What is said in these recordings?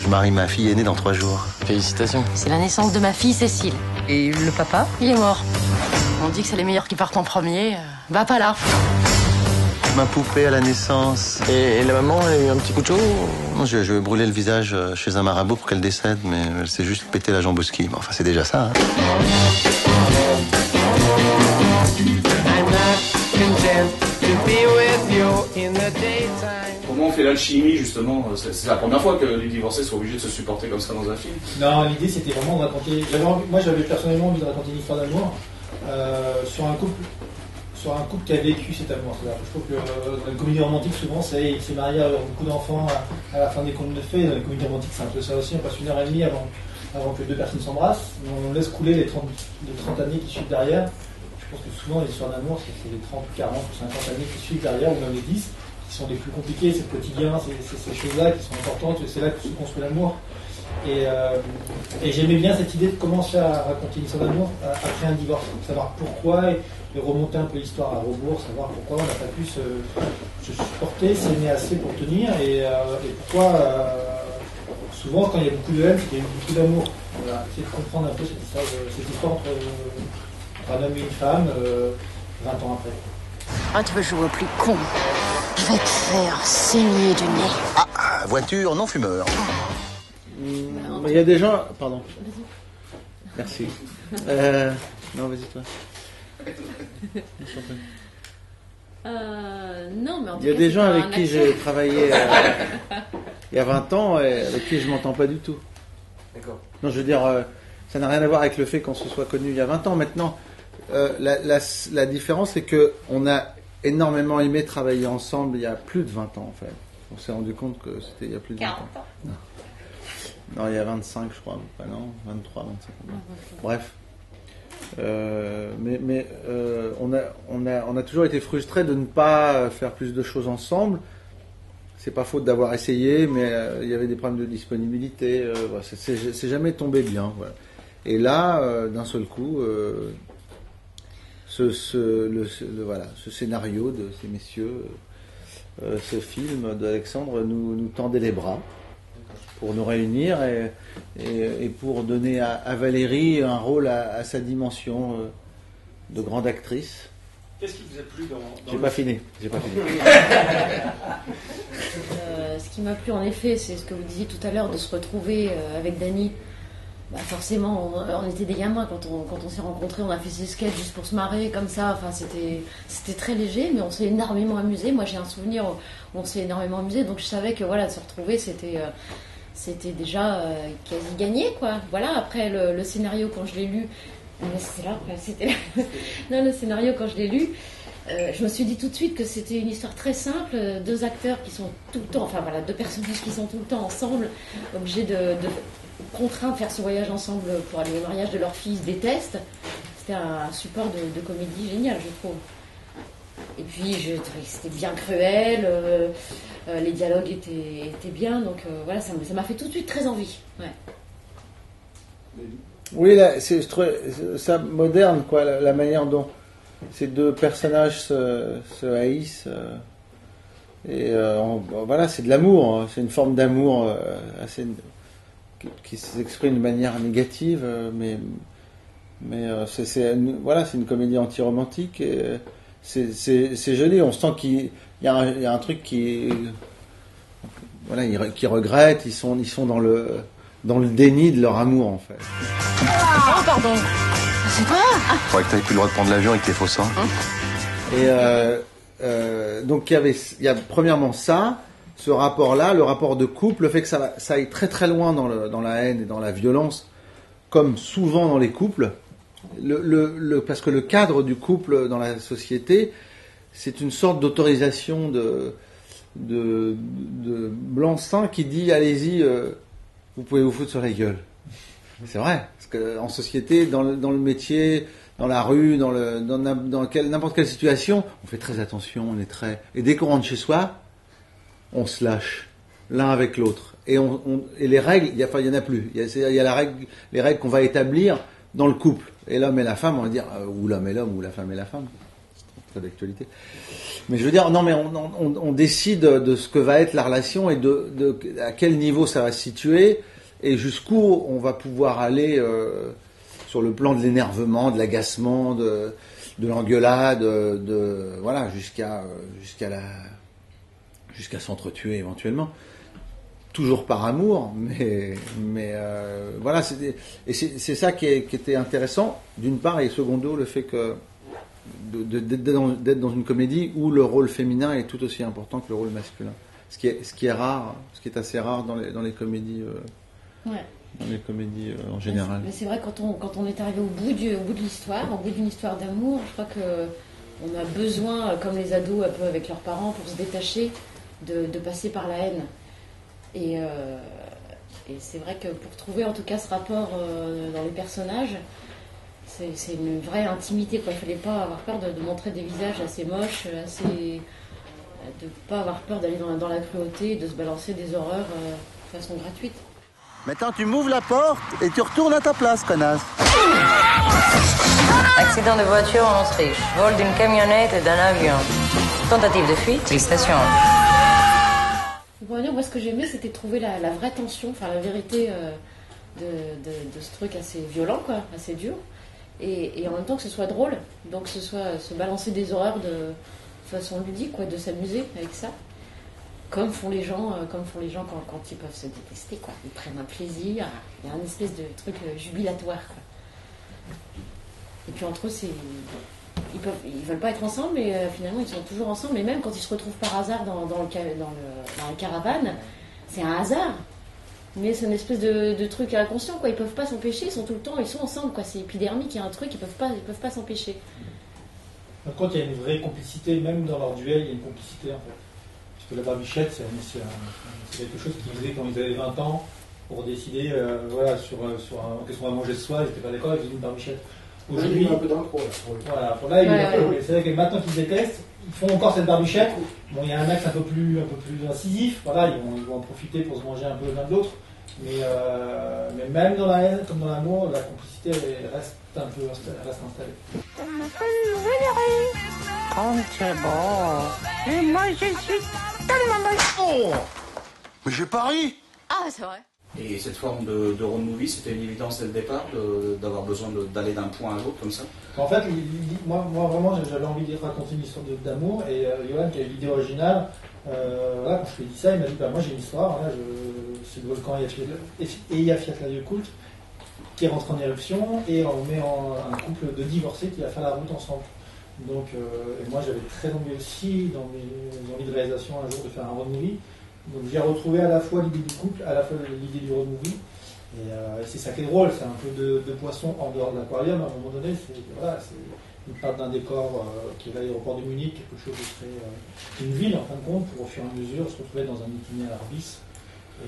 Je marie ma fille aînée dans 3 jours. Félicitations. C'est la naissance de ma fille Cécile. Et le papa, il est mort. On dit que c'est les meilleurs qui partent en premier. Va pas là. Ma poupée à la naissance. Et la maman, elle a eu un petit coup de chaud? Non, je vais brûler le visage chez un marabout pour qu'elle décède, mais elle s'est juste pété la jambe au ski. Enfin, c'est déjà ça. Hein. Comment on fait l'alchimie, justement? C'est la première fois que les divorcés sont obligés de se supporter comme ça dans un film. Non, l'idée c'était vraiment de raconter. Moi j'avais personnellement envie de raconter une histoire d'amour sur un couple qui a vécu cet amour. Je trouve que dans les comédies romantiques, souvent, il s'est marié avec beaucoup d'enfants à la fin des contes de fées. Dans les comédies romantiques, c'est un peu ça aussi. On passe 1h30 avant que 2 personnes s'embrassent. On laisse couler les 30 années qui suivent derrière. Je pense que souvent, les histoires d'amour, c'est les 30, 40 ou 50 années qui suivent derrière, ou même les 10, qui sont les plus compliquées. C'est le quotidien, c'est ces choses-là qui sont importantes. C'est là que se construit l'amour. Et j'aimais bien cette idée de commencer à raconter une histoire d'amour après un divorce. Savoir pourquoi, et remonter un peu l'histoire à rebours, savoir pourquoi on n'a pas pu se supporter, s'aimer assez pour tenir, et pourquoi souvent quand il y a beaucoup de haine, c'est qu'il y a beaucoup d'amour. Voilà, essayer de comprendre un peu cette histoire entre un homme et une femme 20 ans après. Ah, tu veux jouer au plus con? Je vais te faire saigner du nez. Ah, voiture non fumeur. Il y a des gens... Pardon. Merci. Non, vas-y toi. Non, mais en tout Il y a cas, des gens c'est avec un qui accent. j'ai travaillé il y a 20 ans et avec qui je m'entends pas du tout. D'accord. Non, je veux dire, ça n'a rien à voir avec le fait qu'on se soit connus il y a 20 ans. Maintenant, la différence, c'est qu'on a énormément aimé travailler ensemble il y a plus de 20 ans, en fait. On s'est rendu compte que c'était il y a plus de 20 ans. 40 ans. Non, il y a 25, je crois. Enfin, non, 23, 25 ans. Bref. On a toujours été frustrés de ne pas faire plus de choses ensemble. C'est pas faute d'avoir essayé, mais il y avait des problèmes de disponibilité. Voilà, c'est jamais tombé bien. Voilà. Et là, d'un seul coup, ce scénario de ces messieurs, ce film d'Alexandre nous tendait les bras pour nous réunir et pour donner à Valérie un rôle à sa dimension de grande actrice. Qu'est-ce qui vous a plu dans J'ai pas fini. Ce qui m'a plu en effet, c'est ce que vous disiez tout à l'heure, de se retrouver avec Dany. Bah forcément, on était des gamins quand on s'est rencontrés, on a fait ces sketchs juste pour se marrer comme ça. Enfin, c'était très léger, mais on s'est énormément amusé. Moi, j'ai un souvenir où on s'est énormément amusé, donc je savais que voilà, de se retrouver, c'était déjà quasi gagné, quoi. Voilà. Après le scénario, quand je l'ai lu, non, le scénario quand je l'ai lu. Je me suis dit tout de suite que c'était une histoire très simple, 2 acteurs qui sont tout le temps, enfin voilà, 2 personnages qui sont tout le temps ensemble, obligés de contraints de faire ce voyage ensemble pour aller au mariage de leur fille, ils se détestent. C'était un support de comédie génial, je trouve. Et puis je trouvais que c'était bien cruel, les dialogues étaient bien, donc voilà, ça m'a fait tout de suite très envie. Ouais. Oui, là, je trouvais ça moderne, quoi, la manière dont ces 2 personnages se haïssent. Voilà, c'est de l'amour, hein, c'est une forme d'amour assez qui s'exprime de manière négative, mais c'est une comédie anti-romantique. Et c'est joli, on sent qu'il y a un truc qui regrettent, ils sont dans le déni de leur amour, en fait. Oh, pardon. C'est quoi? Faudrait que t'aies plus le droit de prendre l'avion avec tes faux seins. Et donc il y a premièrement ça, ce rapport-là, le rapport de couple, le fait que ça aille très très loin dans la haine et dans la violence, comme souvent dans les couples, parce que le cadre du couple dans la société, c'est une sorte d'autorisation de blanc-seing qui dit allez-y, vous pouvez vous foutre sur la gueule. C'est vrai, parce qu'en société, dans le métier, dans la rue, dans n'importe quelle situation, on fait très attention, et dès qu'on rentre chez soi, on se lâche l'un avec l'autre. Et les règles, il y en a plus. Il y a les règles qu'on va établir dans le couple. Et l'homme et la femme, on va dire, ou l'homme et l'homme, ou la femme et la femme. très d'actualité. Mais je veux dire, non, mais on décide de ce que va être la relation et de à quel niveau ça va se situer et jusqu'où on va pouvoir aller sur le plan de l'énervement, de l'agacement, de l'engueulade, voilà, jusqu'à s'entretuer éventuellement. Toujours par amour, mais voilà, c'est ça qui était intéressant, d'une part, et secondo, le fait que d'être dans une comédie où le rôle féminin est tout aussi important que le rôle masculin. Ce qui est rare, ce qui est assez rare dans les comédies, Ouais. dans les comédies en général. Mais c'est vrai, quand on est arrivé au bout de l'histoire, au bout d'une histoire d'amour, je crois que on a besoin, comme les ados un peu avec leurs parents, pour se détacher, de passer par la haine. Et c'est vrai que pour trouver en tout cas ce rapport dans les personnages, c'est une vraie intimité, quoi. Il ne fallait pas avoir peur de montrer des visages assez moches, de ne pas avoir peur d'aller dans la cruauté, de se balancer des horreurs de façon gratuite. Maintenant, tu m'ouvres la porte et tu retournes à ta place, connasse. Accident de voiture en Autriche, vol d'une camionnette et d'un avion. Tentative de fuite, félicitations. Pour dire, moi ce que j'aimais, c'était trouver la vraie tension, enfin la vérité de ce truc assez violent, quoi, assez dur. Et en même temps que ce soit drôle, donc que ce soit se balancer des horreurs de façon ludique, quoi, de s'amuser avec ça. Comme font les gens quand ils peuvent se détester, quoi. Ils prennent un plaisir, il y a une espèce de truc jubilatoire, quoi. Et puis entre eux, ils veulent pas être ensemble, mais finalement ils sont toujours ensemble. Et même quand ils se retrouvent par hasard dans la caravane, c'est un hasard. Mais c'est une espèce de truc inconscient, quoi. Ils peuvent pas s'empêcher, ils sont ensemble, quoi. C'est épidermique, il y a un truc, ils peuvent pas s'empêcher. Par contre, il y a une vraie complicité, même dans leur duel, il y a une complicité, en fait. Parce que la barbichette, c'est quelque chose qu'ils faisaient quand ils avaient 20 ans, pour décider, voilà, qu'est-ce qu'on va manger ce soir, ils n'étaient pas d'accord, ils faisaient une barbichette. Aujourd'hui, il y a un peu d'impro, là. Voilà, pour là, c'est vrai que maintenant qu'ils détestent, ils font encore cette barbichette. Bon, il y a un axe un peu plus incisif, voilà, ils vont en profiter pour se manger un peu l'un de l'autre. Mais même dans la haine, comme dans l'amour, la complicité reste installée. On m'appelle Valérie. Comme c'est beau. Et moi, je suis tellement beau. Oh, mais j'ai pas ri. Ah, c'est vrai. Et cette forme de road movie, c'était une évidence dès le départ d'avoir besoin d'aller d'un point à l'autre comme ça? En fait, moi vraiment, j'avais envie de raconter une histoire d'amour, et Johan, qui a eu l'idée originale, voilà, quand je lui ai dit ça, il m'a dit, moi j'ai une histoire, là, c'est le volcan Eyjafjallajökull qui rentre en éruption, et on met un couple de divorcés qui va faire la route ensemble. Donc, et moi j'avais très envie aussi, dans mes envies de réalisation un jour, de faire un road movie. Donc j'ai retrouvé à la fois l'idée du couple, à la fois l'idée du road movie. Et c'est ça qui est drôle, c'est un peu de poisson en dehors de l'aquarium. À un moment donné, ils partent d'un décor qui est l'aéroport de Munich, quelque chose de très. Une ville en fin de compte, pour au fur et à mesure se retrouver dans un itinéraire bis. Et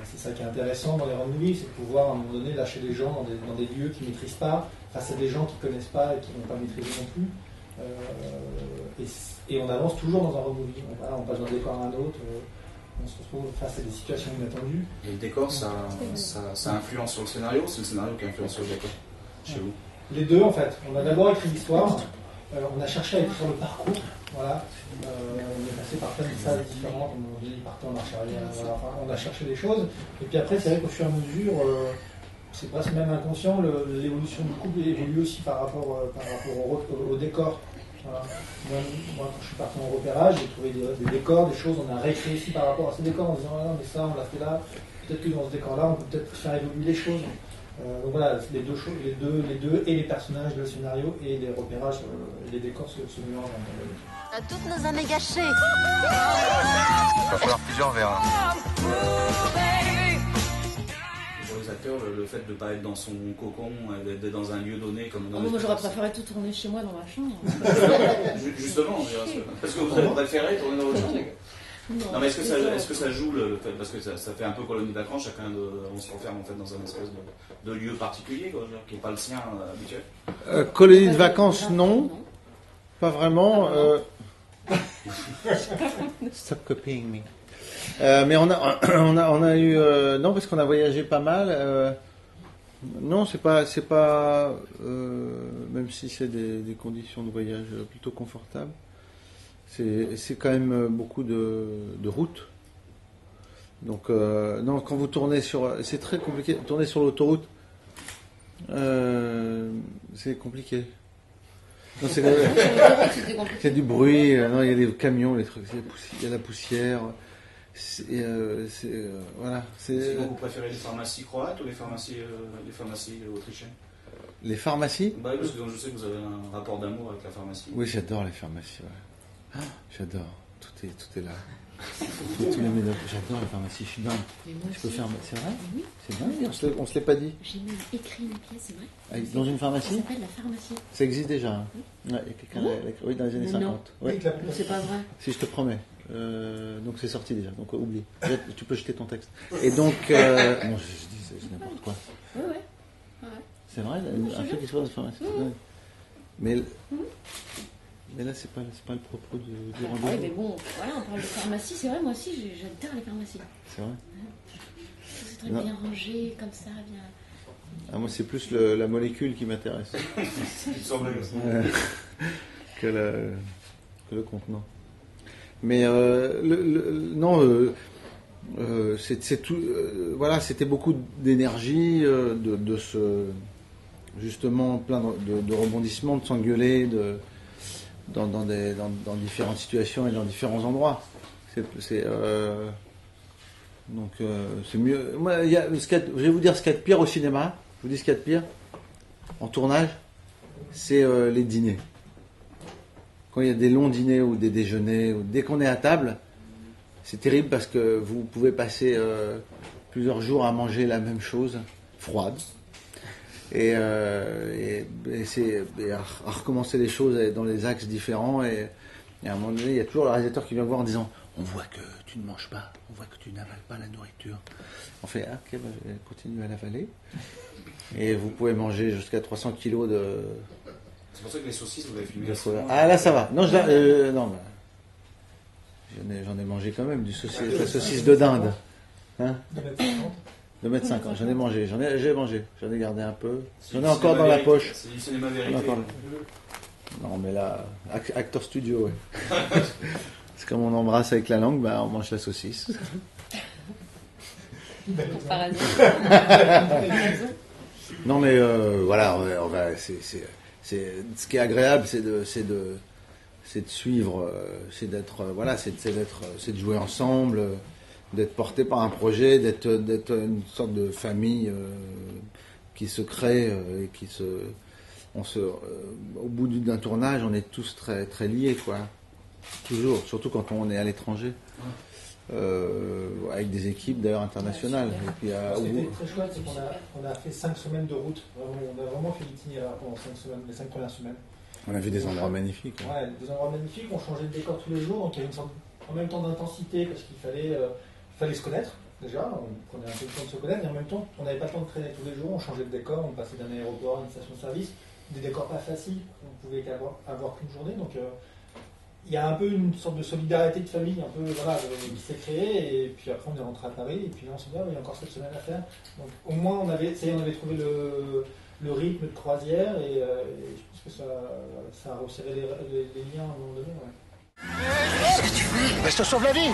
c'est ça qui est intéressant dans les road movies, c'est de pouvoir à un moment donné lâcher les gens dans des lieux qu'ils ne maîtrisent pas, face à des gens qui ne connaissent pas et qui ne vont pas maîtriser non plus. Et on avance toujours dans un road movie. On passe d'un décor à un autre. On se retrouve face à des situations inattendues. Et le décor, ça influence sur le scénario, ou c'est le scénario qui influence sur le décor chez vous? Les deux, en fait. On a d'abord écrit l'histoire, on a cherché à écrire le parcours, voilà. On est passé par plein de salles différentes, on dit partant en marche arrière, voilà. Enfin, on a cherché des choses, et puis après, c'est vrai qu'au fur et à mesure, c'est presque même inconscient, l'évolution du couple évolue aussi par rapport au décor. Voilà. Moi, quand je suis parti en repérage, j'ai trouvé des décors, des choses, on a réécrit aussi par rapport à ces décors en disant ah non, mais ça, on l'a fait là, peut-être que dans ce décor-là, on peut peut-être faire évoluer les choses. Donc voilà, les deux et les personnages, le scénario et les repérages, les décors se mélangent. On a toutes nos âmes gâchées. Il va falloir plusieurs verres. Pour les acteurs, le fait de ne pas être dans son cocon, d'être dans un lieu donné comme dans Moi, j'aurais préféré tout tourner chez moi dans ma chambre. Justement, parce que vous avez préféré tourner dans votre chambre. Non, mais est-ce que ça joue le fait, parce que ça fait un peu colonie de vacances, on se renferme en fait dans un espèce de lieu particulier, quoi, qui n'est pas le sien habituel. Colonie de vacances, non. Pas vraiment. Stop copying me. Mais on a eu non, parce qu'on a voyagé pas mal. Non, même si c'est des conditions de voyage plutôt confortables, c'est quand même beaucoup de routes. Donc, non, quand vous tournez c'est très compliqué. Tourner sur l'autoroute, c'est compliqué. Non, c'est du bruit. Non, il y a des camions, les trucs, il y a la poussière. Voilà. Sinon, vous préférez les pharmacies croates ou les pharmacies autrichiennes? Les pharmacies? Bah oui, parce que je sais que vous avez un rapport d'amour avec la pharmacie. Oui, j'adore les pharmacies. Ouais. J'adore. Tout est là. Tous les médocs. J'adore les pharmacies. Je suis dingue. Je peux faire. C'est vrai? Oui. C'est dingue. On se l'est pas dit. J'ai même écrit une pièce, c'est vrai. Dans une pharmacie? Ça s'appelle la pharmacie. Ça existe déjà. Hein. Oui. Ouais, il y a quelqu'un oui, dans les années 50. Oui. C'est pas vrai. Si, je te promets. Donc c'est sorti déjà. Donc oublie. Tu peux jeter ton texte. Et donc. Non, je dis c'est n'importe quoi. Oui. C'est vrai, un truc qui se passe dans la pharmacie. Ouais. Mais là, c'est pas le propos du rendez-vous. Oui, mais bon, voilà, on parle de pharmacie, c'est vrai, moi aussi, j'adore les pharmacies. C'est vrai? C'est très bien rangé, comme ça, bien. Ah, moi, c'est plus la molécule qui m'intéresse. que le contenant. Mais non, c'est tout. Voilà, c'était beaucoup d'énergie, de se justement plein de rebondissements, de s'engueuler, dans différentes situations et dans différents endroits. Donc c'est mieux. Moi, je vais vous dire ce qu'il y a de pire au cinéma. Je vous dis ce qu'il y a de pire en tournage, c'est les dîners. Quand il y a des longs dîners ou des déjeuners, ou dès qu'on est à table, c'est terrible parce que vous pouvez passer plusieurs jours à manger la même chose, froide, et à recommencer les choses dans des axes différents. Et à un moment donné, il y a toujours le réalisateur qui vient voir en disant « On voit que tu ne manges pas, on voit que tu n'avales pas la nourriture. » On fait « Ah, ok, je vais continuer à l'avaler. » Et vous pouvez manger jusqu'à 300 kilos de... C'est pour ça que les saucisses, vous avez filmé Ah, là, ça va. Non, non, j'en ai mangé quand même, la saucisse de dinde. Hein, 2,50 m. J'en ai mangé, j'ai mangé. J'en ai gardé un peu. J'en ai encore dans la poche. C'est du cinéma vérité. Non, mais là, Actor Studio, ouais. C'est comme on embrasse avec la langue, on mange la saucisse. Comparaison. Non, mais voilà, ce qui est agréable, c'est de suivre, c'est de jouer ensemble, d'être porté par un projet, d'être une sorte de famille qui se crée et au bout d'un tournage, on est tous très très liés, quoi. Toujours, surtout quand on est à l'étranger. Avec des équipes d'ailleurs internationales. Et puis, ce qui était très chouette, c'est qu'on a fait 5 semaines de route. On a vraiment fait l'itinéraire pendant 5 semaines, les 5 premières semaines. On a vu des endroits magnifiques. Ouais, des endroits magnifiques. On changeait de décor tous les jours, donc il y avait une sorte en même temps d'intensité parce qu'il fallait se connaître. Déjà, on prenait un peu de temps de se connaître, mais en même temps, on n'avait pas le temps de traîner tous les jours. On changeait de décor, on passait d'un aéroport à une station-service, des décors pas faciles. On pouvait avoir qu'une journée, donc. Il y a un peu une sorte de solidarité de famille un peu, voilà, qui s'est créée, et puis après on est rentré à Paris, et puis là on s'est dit, il y a encore cette semaine à faire. Donc au moins on avait trouvé le rythme de croisière, et je pense que ça a resserré les liens à un moment donné. Ouais. Qu'est-ce que tu fais? Mais je te sauve la vie!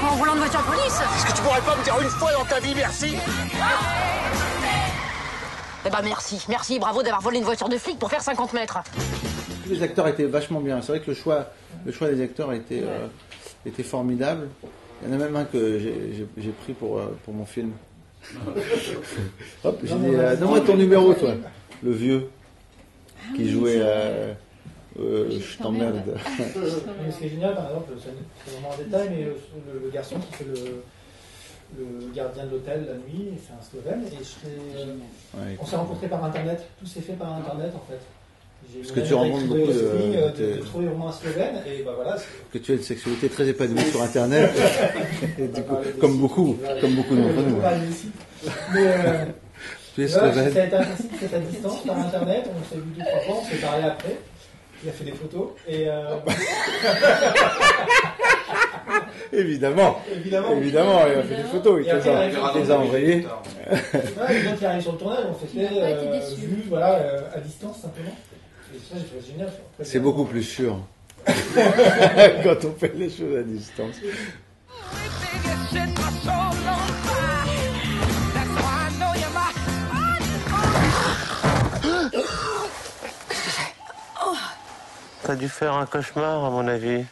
Quand en volant de voiture de police? Est-ce que tu pourrais pas me dire une fois dans ta vie merci? Eh ben merci, bravo d'avoir volé une voiture de flic pour faire 50 mètres. Les acteurs étaient vachement bien. C'est vrai que le choix des acteurs était formidable. Il y en a même un que j'ai pris pour mon film. Hop, j'ai dit, donne-moi ton numéro, toi. Le vieux qui jouait Je t'emmerde. Mais ce qui est génial, par exemple, c'est vraiment un détail, mais le garçon qui fait le gardien de l'hôtel la nuit, c'est un Slovène, et on s'est rencontrés par Internet. Tout s'est fait par Internet, en fait. Parce que tu rencontres beaucoup de trouver vraiment un Slovène, et bah voilà. Que tu as une sexualité très épanouie sur Internet, et du coup, comme beaucoup d'entre nous. Mais tu es slovène. Ça a été un principe fait à distance par Internet, on s'est vu 2-3 fois, on s'est parlé après. Il a fait des photos et Évidemment. Évidemment. Évidemment, il a fait des photos, il Et après, les a envoyées. Ouais, les gens qui arrivent sur le tournage, on fait Il n'a pas été déçu. vu, voilà, à distance simplement. Et ça, j'ai trouvé génial. Après, C'est beaucoup plus sûr. Quand on fait les choses à distance. T'as dû faire un cauchemar, à mon avis.